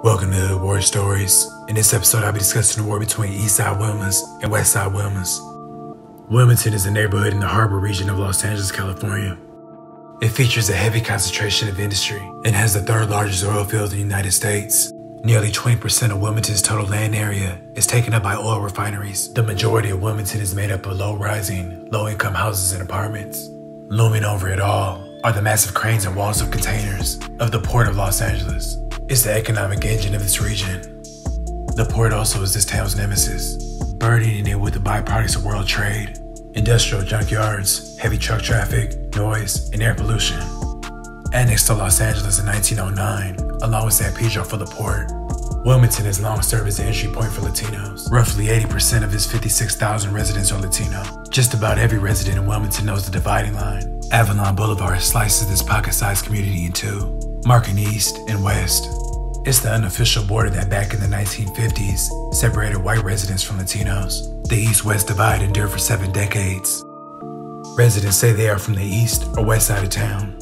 Welcome to Hood War Stories. In this episode, I'll be discussing the war between Eastside WILMAS and Westside WILMAS. Wilmington is a neighborhood in the harbor region of Los Angeles, California. It features a heavy concentration of industry and has the third largest oil field in the United States. Nearly 20% of Wilmington's total land area is taken up by oil refineries. The majority of Wilmington is made up of low-rising, low-income houses and apartments. Looming over it all are the massive cranes and walls of containers of the Port of Los Angeles. It's the economic engine of this region. The port also is this town's nemesis, burdening it with the byproducts of world trade, industrial junkyards, heavy truck traffic, noise, and air pollution. Annexed to Los Angeles in 1909, along with San Pedro for the port, Wilmington has long served as the entry point for Latinos. Roughly 80% of its 56,000 residents are Latino. Just about every resident in Wilmington knows the dividing line. Avalon Boulevard slices this pocket-sized community in two, marking east and west. It's the unofficial border that back in the 1950s separated white residents from Latinos. The east-west divide endured for 7 decades. Residents say they are from the east or west side of town.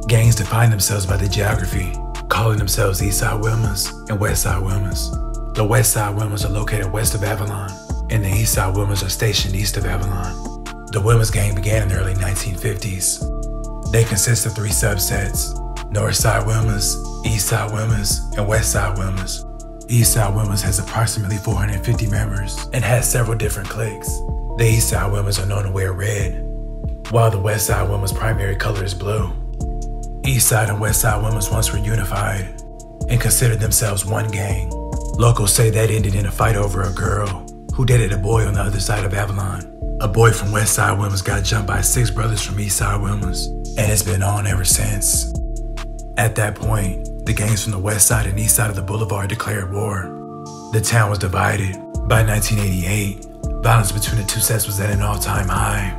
Gangs define themselves by the geography, calling themselves Eastside WILMAS and Westside WILMAS. The Westside WILMAS are located west of Avalon, and the Eastside WILMAS are stationed east of Avalon. The WILMAS gang began in the early 1950s. They consist of 3 subsets: Northside WILMAS, Eastside WILMAS, and Westside WILMAS. Eastside WILMAS has approximately 450 members and has several different cliques. The Eastside WILMAS are known to wear red, while the Westside WILMAS' primary color is blue. Eastside and Westside WILMAS once were unified and considered themselves one gang. Locals say that ended in a fight over a girl who dated a boy on the other side of Avalon. A boy from Westside WILMAS got jumped by 6 brothers from Eastside WILMAS, and it's been on ever since. At that point, the gangs from the west side and east side of the boulevard declared war. The town was divided. By 1988, violence between the two sets was at an all-time high,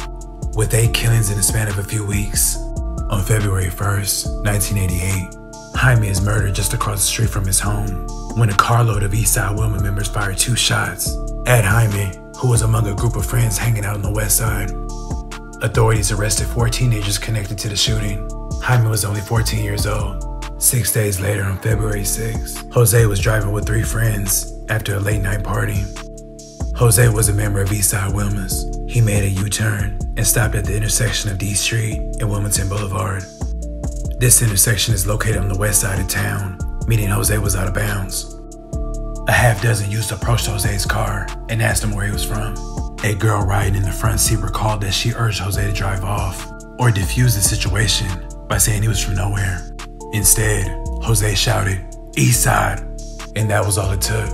with 8 killings in the span of a few weeks. On February 1st, 1988, Jaime is murdered just across the street from his home when a carload of Eastside WILMAS members fired 2 shots at Jaime, who was among a group of friends hanging out on the west side. Authorities arrested 4 teenagers connected to the shooting. Jaime was only 14 years old. 6 days later, on February 6th, Jose was driving with 3 friends after a late-night party. Jose was a member of Eastside WILMAS. He made a U-turn and stopped at the intersection of D Street and Wilmington Boulevard. This intersection is located on the west side of town, meaning Jose was out of bounds. A half-dozen youths approached Jose's car and asked him where he was from. A girl riding in the front seat recalled that she urged Jose to drive off or defuse the situation by saying he was from nowhere. Instead, Jose shouted, "Eastside," and that was all it took.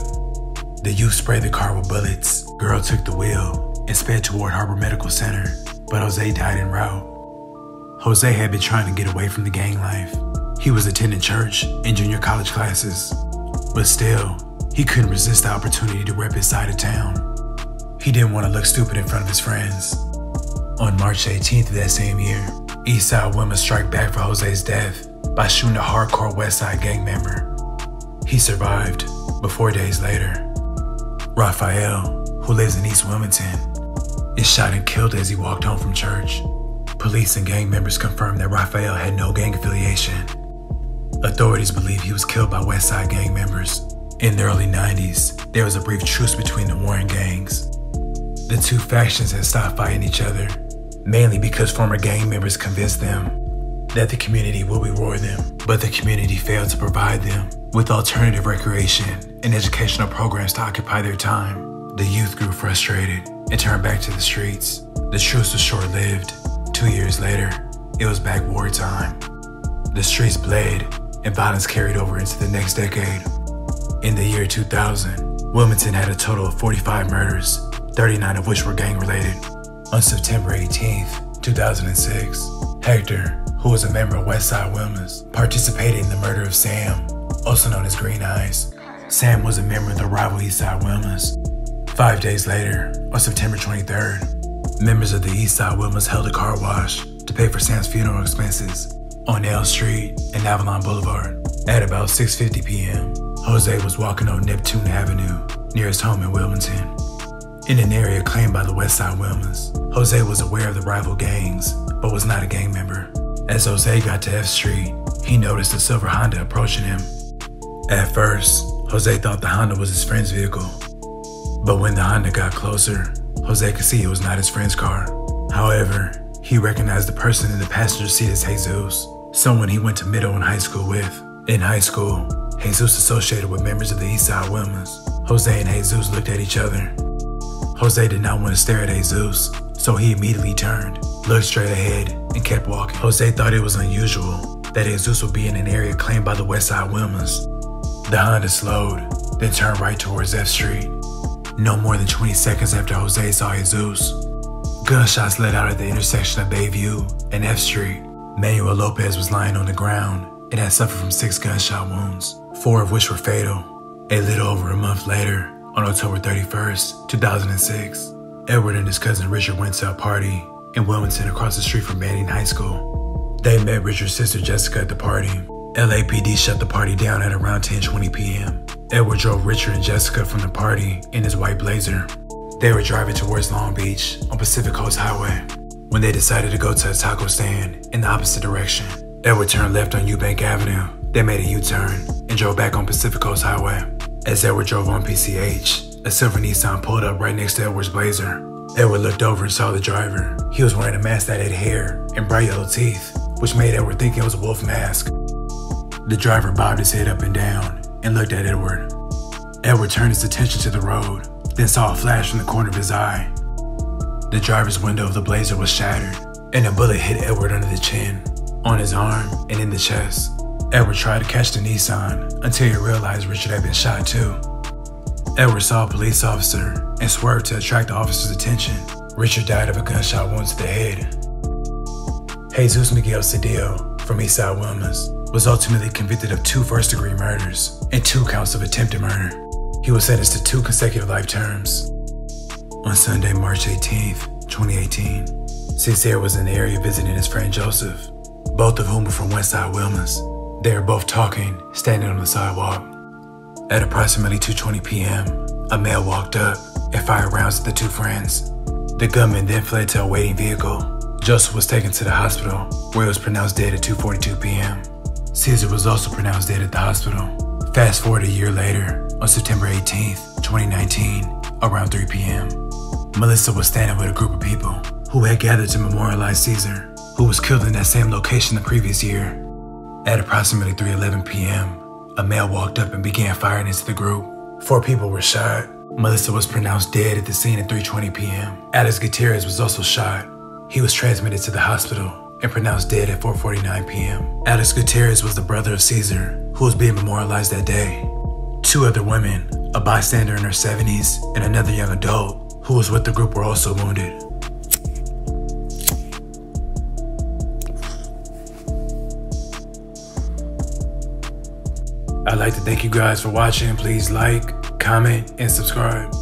The youth sprayed the car with bullets. Girl took the wheel and sped toward Harbor Medical Center, but Jose died en route. Jose had been trying to get away from the gang life. He was attending church and junior college classes, but still, he couldn't resist the opportunity to rep his side of town. He didn't want to look stupid in front of his friends. On March 18th of that same year, Eastside WILMAS strike back for Jose's death by shooting a hardcore Westside gang member. He survived, but 4 days later, Raphael, who lives in East Wilmington, is shot and killed as he walked home from church. Police and gang members confirmed that Raphael had no gang affiliation. Authorities believe he was killed by Westside gang members. In the early 90s, there was a brief truce between the warring gangs. The 2 factions had stopped fighting each other, mainly because former gang members convinced them that the community would reward them, but the community failed to provide them with alternative recreation and educational programs to occupy their time. The youth grew frustrated and turned back to the streets. The truce was short-lived. 2 years later, it was back wartime. The streets bled and violence carried over into the next decade. In the year 2000, Wilmington had a total of 45 murders, 39 of which were gang-related. On September 18th, 2006, Hector, who was a member of Westside WILMAS, participated in the murder of Sam, also known as Green Eyes. Sam was a member of the rival Eastside WILMAS. 5 days later, on September 23rd, members of the Eastside WILMAS held a car wash to pay for Sam's funeral expenses on L Street and Avalon Boulevard. At about 6:50 p.m., Jose was walking on Neptune Avenue near his home in Wilmington. In an area claimed by the Westside WILMAS, Jose was aware of the rival gangs, but was not a gang member. As Jose got to F Street, he noticed a silver Honda approaching him. At first, Jose thought the Honda was his friend's vehicle. But when the Honda got closer, Jose could see it was not his friend's car. However, he recognized the person in the passenger seat as Jesus, someone he went to middle and high school with. In high school, Jesus associated with members of the Eastside WILMAS. Jose and Jesus looked at each other. Jose did not want to stare at Jesus, so he immediately turned, looked straight ahead, and kept walking. Jose thought it was unusual that Jesus would be in an area claimed by the Westside WILMAS. The Honda slowed, then turned right towards F Street. No more than 20 seconds after Jose saw Jesus, gunshots let out at the intersection of Bayview and F Street. Manuel Lopez was lying on the ground and had suffered from 6 gunshot wounds, 4 of which were fatal. A little over a month later, on October 31st, 2006, Edward and his cousin Richard went to a party in Wilmington across the street from Banning High School. They met Richard's sister Jessica at the party. LAPD shut the party down at around 10:20 p.m. Edward drove Richard and Jessica from the party in his white Blazer. They were driving towards Long Beach on Pacific Coast Highway when they decided to go to a taco stand in the opposite direction. Edward turned left on Eubank Avenue. They made a U-turn and drove back on Pacific Coast Highway. As Edward drove on PCH, a silver Nissan pulled up right next to Edward's Blazer. Edward looked over and saw the driver. He was wearing a mask that had hair and bright yellow teeth, which made Edward think it was a wolf mask. The driver bobbed his head up and down and looked at Edward. Edward turned his attention to the road, then saw a flash from the corner of his eye. The driver's window of the Blazer was shattered, and a bullet hit Edward under the chin, on his arm, and in the chest. Edward tried to catch the Nissan until he realized Richard had been shot too. Edward saw a police officer and swerved to attract the officer's attention. Richard died of a gunshot wound to the head. Jesus Miguel Cedillo from Eastside WILMAS was ultimately convicted of 2 first-degree murders and 2 counts of attempted murder. He was sentenced to 2 consecutive life terms. On Sunday, March 18th, 2018, Cedillo was in the area visiting his friend Joseph, both of whom were from Westside WILMAS. They were both talking, standing on the sidewalk. At approximately 2:20 p.m., a male walked up and fired rounds at the 2 friends. The gunman then fled to a waiting vehicle. Joseph was taken to the hospital, where he was pronounced dead at 2:42 p.m. Caesar was also pronounced dead at the hospital. Fast forward a year later, on September 18th, 2019, around 3 p.m., Melissa was standing with a group of people who had gathered to memorialize Caesar, who was killed in that same location the previous year. At approximately 3:11 p.m., a male walked up and began firing into the group. 4 people were shot. Melissa was pronounced dead at the scene at 3:20 p.m. Alex Gutierrez was also shot. He was transmitted to the hospital and pronounced dead at 4:49 p.m. Alex Gutierrez was the brother of Caesar, who was being memorialized that day. 2 other women, a bystander in her 70s and another young adult who was with the group, were also wounded. I'd like to thank you guys for watching. Please like, comment, and subscribe.